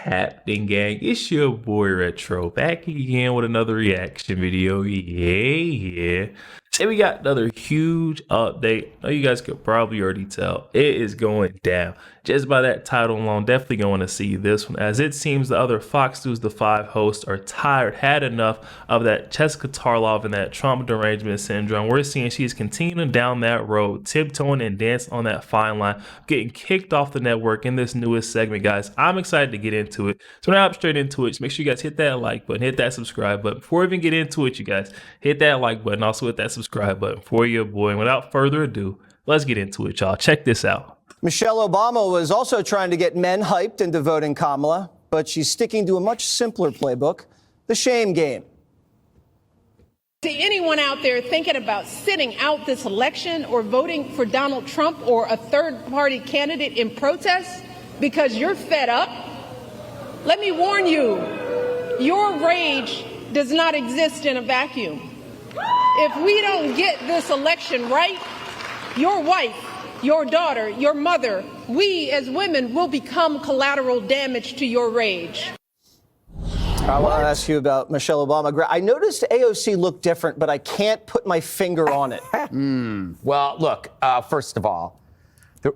happening, gang? It's your boy Retro back again with another reaction video. Yeah. Say we got another huge update. I know you guys could probably already tell it is going down. Just by that title alone, definitely going to see this one, as it seems the other Fox News The 5 hosts are tired, had enough of that Jessica Tarlov and that Trump derangement syndrome. We're seeing she's continuing down that road, tiptoeing and dancing on that fine line, getting kicked off the network in this newest segment, guys. I'm excited to get into it. So now I'm straight into it. Just make sure you guys hit that like button, hit that subscribe button. Before we even get into it, you guys, hit that like button, also hit that subscribe button for your boy. And without further ado, let's get into it, y'all. Check this out. Michelle Obama was also trying to get men hyped into voting Kamala, but she's sticking to a much simpler playbook, the shame game. See anyone out there thinking about sitting out this election or voting for Donald Trump or a third-party candidate in protest because you're fed up? Let me warn you, your rage does not exist in a vacuum. If we don't get this election right, your wife, your daughter, your mother, we as women will become collateral damage to your rage. I want to ask you about Michelle Obama. I noticed AOC looked different, but I can't put my finger on it. Well, look, first of all,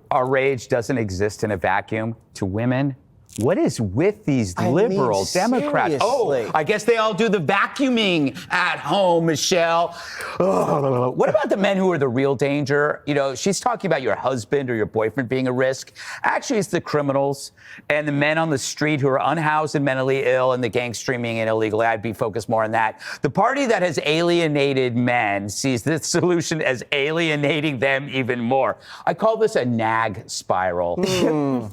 our rage doesn't exist in a vacuum. To women, what is with these liberal Democrats? Seriously. Oh, I guess they all do the vacuuming at home, Michelle. Ugh. What about the men who are the real danger? You know, she's talking about your husband or your boyfriend being a risk. Actually, it's the criminals and the men on the street who are unhoused and mentally ill and the gang streaming in illegally. I'd be focused more on that. The party that has alienated men sees this solution as alienating them even more. I call this a nag spiral.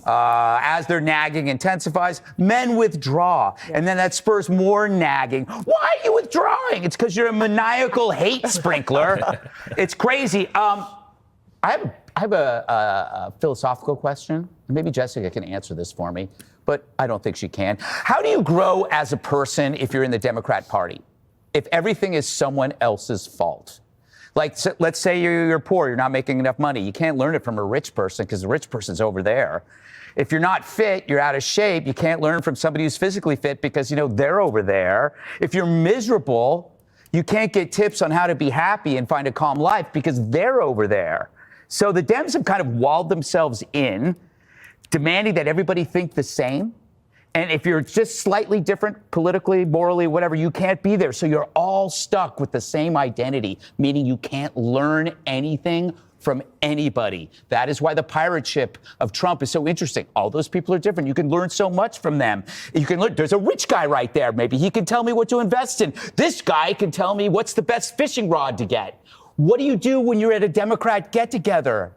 As they're nagging intensifies, men withdraw, and then that spurs more nagging. Why are you withdrawing? It's because you're a maniacal hate sprinkler. It's crazy. I have a philosophical question. Maybe Jessica can answer this for me, but I don't think she can. How do you grow as a person if you're in the Democrat Party? If everything is someone else's fault? Like, so let's say you're poor, you're not making enough money. You can't learn it from a rich person because the rich person's over there. If you're not fit, you're out of shape, you can't learn from somebody who's physically fit because, you know, they're over there. If you're miserable, you can't get tips on how to be happy and find a calm life because they're over there. So the Dems have kind of walled themselves in, demanding that everybody think the same. And if you're just slightly different politically, morally, whatever, you can't be there. So you're all stuck with the same identity, meaning you can't learn anything from anybody. That is why the pirate ship of Trump is so interesting. All those people are different. You can learn so much from them. You can learn. There's a rich guy right there. Maybe he can tell me what to invest in. This guy can tell me what's the best fishing rod to get. What do you do when you're at a Democrat get-together?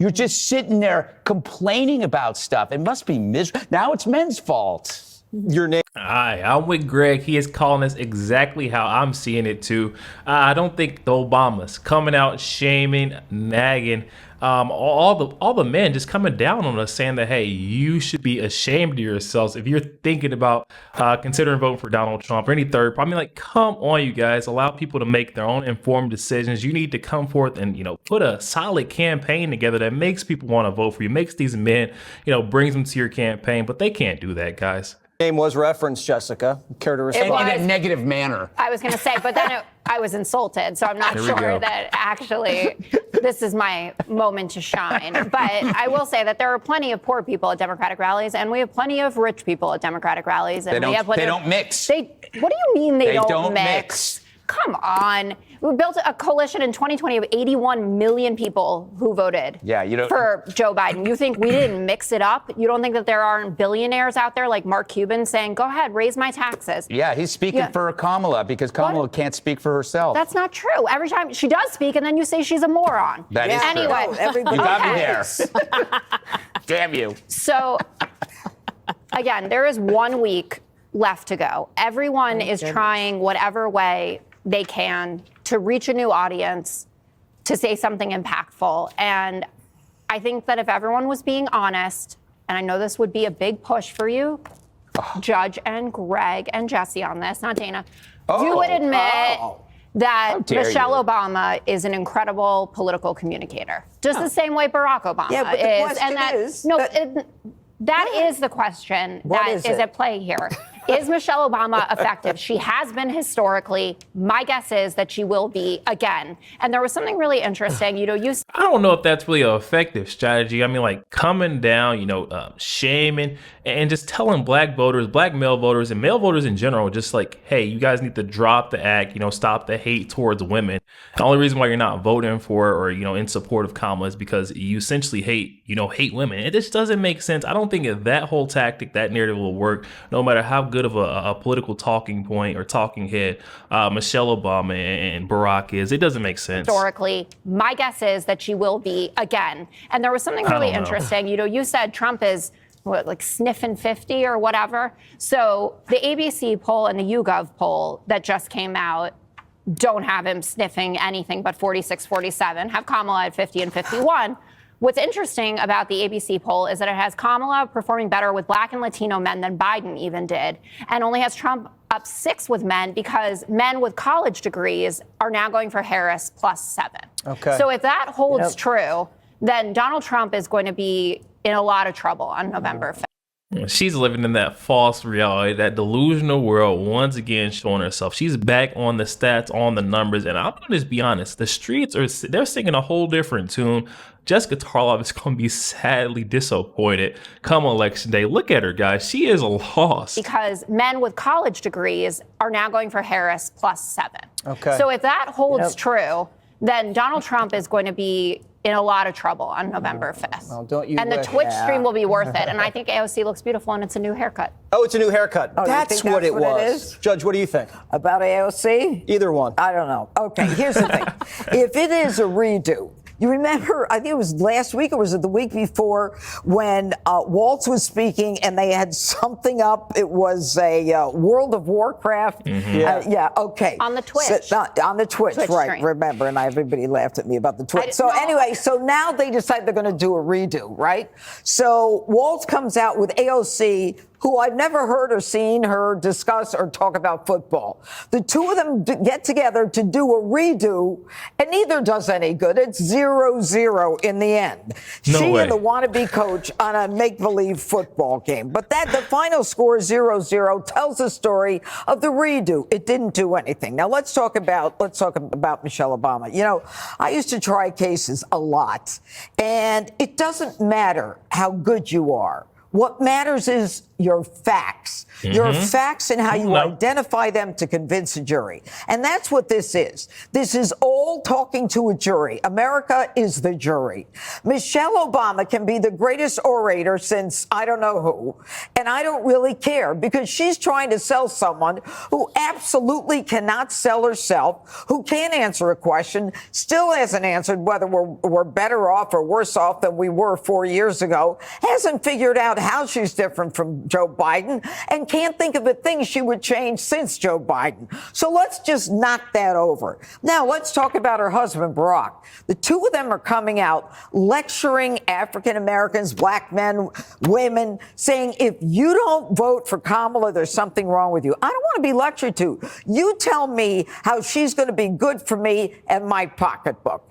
You're just sitting there complaining about stuff. It must be miserable. Now it's men's fault. Your name. Hi, I'm with Greg. He is calling this exactly how I'm seeing it too. I don't think the Obamas coming out shaming, nagging, all the men just coming down on us, saying that, hey, you should be ashamed of yourselves if you're thinking about considering voting for Donald Trump or any third. I mean, like, come on, you guys, allow people to make their own informed decisions. You need to come forth and, you know, put a solid campaign together that makes people want to vote for you, makes these men, you know, brings them to your campaign. But they can't do that, guys. Name was referenced, Jessica. Care to respond? In a negative manner. I was going to say, but then I was insulted, so I'm not sure that actually this is my moment to shine. But I will say that there are plenty of poor people at Democratic rallies, and we have plenty of rich people at Democratic rallies. And They don't mix. What do you mean they don't mix? Come on. We built a coalition in 2020 of 81 million people who voted for Joe Biden. You think we didn't mix it up? You don't think that there aren't billionaires out there like Mark Cuban saying, go ahead, raise my taxes? Yeah, he's speaking for Kamala because Kamala can't speak for herself. That's not true. Every time she does speak, and then you say she's a moron. That is true. Anyway, You got me there. Damn you. So, again, there is 1 week left to go. Everyone is trying whatever way they can to reach a new audience, to say something impactful. And I think that if everyone was being honest, and I know this would be a big push for you, Judge and Greg and Jesse on this, not Dana, you would admit that Michelle Obama is an incredible political communicator, just the same way Barack Obama Yeah, but the is. question And that, is, That is the question What that is is it? at play here. Is Michelle Obama effective? She has been historically. My guess is that she will be again. And there was something really interesting. You I don't know if that's really an effective strategy. I mean, like coming down, shaming and just telling black voters, black male voters, and male voters in general, just like, hey, you guys need to drop the act, stop the hate towards women. The only reason why you're not voting for or, in support of Kamala is because you essentially hate women. It just doesn't make sense. I don't think that whole tactic, that narrative will work, no matter how good of a political talking point or talking head Michelle Obama and Barack is. It doesn't make sense. historically, my guess is that she will be again. And there was something really interesting. You said Trump is like sniffing 50 or whatever. So the ABC poll and the YouGov poll that just came out don't have him sniffing anything but 46, 47, have Kamala at 50 and 51. What's interesting about the ABC poll is that it has Kamala performing better with black and Latino men than Biden even did, and only has Trump up 6 with men because men with college degrees are now going for Harris +7. Okay. So if that holds true, then Donald Trump is going to be in a lot of trouble on November 5th. She's living in that false reality, that delusional world, once again showing herself. She's back on the stats, on the numbers, and I'm gonna just be honest, the streets they're singing a whole different tune. Jessica Tarlov is going to be sadly disappointed come election day. Look at her, guys. She is lost. Because men with college degrees are now going for Harris +7. Okay. So if that holds true, then Donald Trump is going to be in a lot of trouble on November 5th. Well, don't you and the wish? Twitch stream will be worth it. And I think AOC looks beautiful and it's a new haircut. Oh, it's a new haircut. you That's think what that's it what it was. is? Judge, what do you think? About AOC? Either one. I don't know. Okay, here's the thing. If it is a redo, you remember, I think it was last week or was it the week before when Waltz was speaking and they had something up. It was a World of Warcraft. Yeah, okay. On the Twitch. So, on the Twitch, right. stream. Remember, and everybody laughed at me about the Twitch. So no. anyway, so now they decide they're going to do a redo, right? So Waltz comes out with AOC, who I've never heard or seen her discuss or talk about football. The two of them get together to do a redo, and neither does any good. It's 0-0 in the end. No She way. and the wannabe coach on a make-believe football game. But the final score, 0-0, tells the story of the redo. It didn't do anything. Now let's talk about Michelle Obama. I used to try cases a lot, and it doesn't matter how good you are. What matters is your facts. Your facts and how you identify them to convince a jury. And that's what this is. This is all talking to a jury. America is the jury. Michelle Obama can be the greatest orator since I don't know who. And I don't really care because she's trying to sell someone who absolutely cannot sell herself, who can't answer a question, still hasn't answered whether we're better off or worse off than we were 4 years ago, hasn't figured out how she's different from Joe Biden, and can't think of a thing she would change since Joe Biden. So let's just knock that over. Now let's talk about her husband, Barack. The two of them are coming out lecturing African Americans, black men, women, saying if you don't vote for Kamala, there's something wrong with you. I don't want to be lectured to. You tell me how she's going to be good for me and my pocketbook.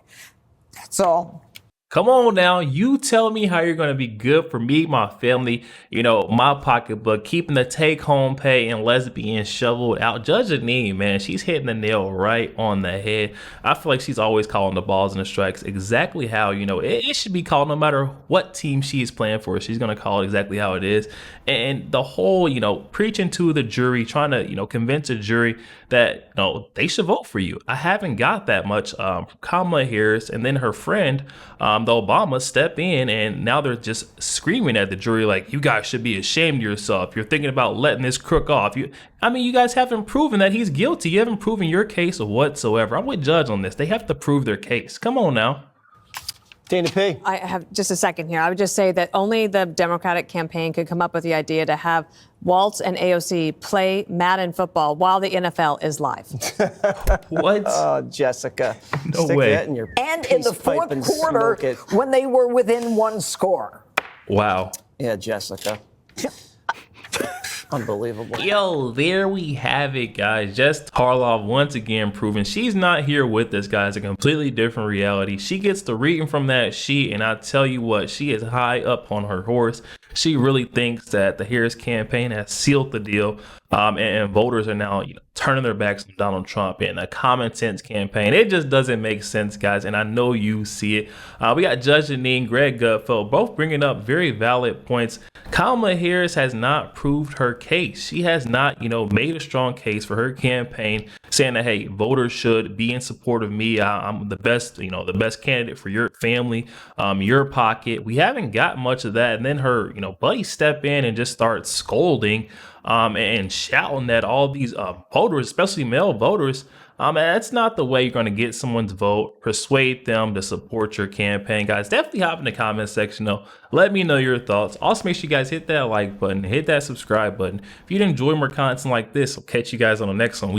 That's all. Come on now, you tell me how you're going to be good for me, my family, my pocketbook, keeping the take-home pay and lesbian shoveled out. Judge Jeanine, man, she's hitting the nail right on the head. I feel like she's always calling the balls and the strikes exactly how, it should be called no matter what team she's playing for. She's going to call it exactly how it is. And the whole, preaching to the jury, trying to, convince a jury that, they should vote for you. I haven't got that much. Kamala Harris and then her friend, the Obama step in, and now they're just screaming at the jury like, you guys should be ashamed of yourself. You're thinking about letting this crook off. You guys haven't proven that he's guilty. You haven't proven your case whatsoever. I'm with Judge on this. They have to prove their case. Come on now. Dana P. I have just a second here. I would just say that only the Democratic campaign could come up with the idea to have Waltz and AOC play Madden football while the NFL is live. What? Oh, Jessica. No Stick way. that in your And in the peace pipe fourth and quarter, smoke it. when they were within one score. Wow. Yeah, Jessica. Unbelievable. Yo, there we have it, guys. Jess Tarlov once again proving she's not here with us, guys. A completely different reality. She gets the reading from that sheet, and I tell you what, she is high up on her horse. she really thinks that the Harris campaign has sealed the deal, and voters are now turning their backs on Donald Trump and a common sense campaign. It just doesn't make sense, guys, and I know you see it. We got Judge Jeanine, Greg Gutfeld, both bringing up very valid points. Kamala Harris has not proved her case. She has not, made a strong case for her campaign, saying that, hey, voters should be in support of me. I'm the best, the best candidate for your family, your pocket. We haven't got much of that. And then her, buddies step in and just start scolding and shouting at all these voters, especially male voters. That's not the way you're going to get someone's vote. Persuade them to support your campaign, guys. Definitely hop in the comment section, though. Let me know your thoughts. Also, make sure you guys hit that like button, hit that subscribe button. If you'd enjoy more content like this, I'll catch you guys on the next one.